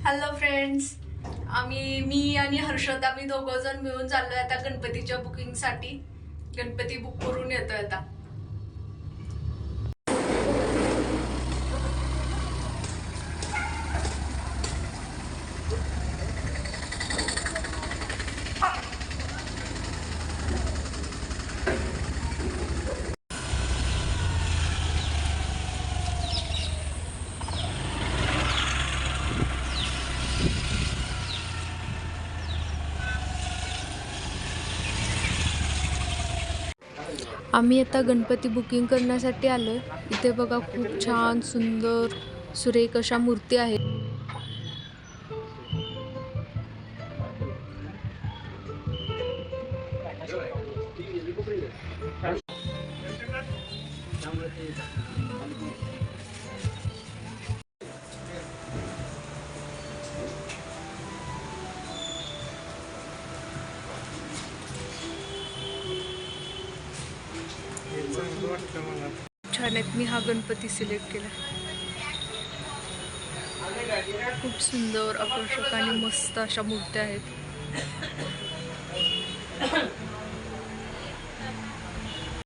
Hello friends, मी आणि हर्षद आम्ही दोघं जण मिळून चाललोय आता गणपतीच्या बुकिंगसाठी. गणपती बुक करून येतोय आता. आम्ही आता गणपती बुकिंग करण्यासाठी आलोय. इथे बघा खूप छान सुंदर सुरेख अशा मूर्ती आहेत. छान आहेत. मी हा गणपती सिलेक्ट केला. खूप सुंदर आकर्षक आणि मस्त अशा मूर्त्या आहेत.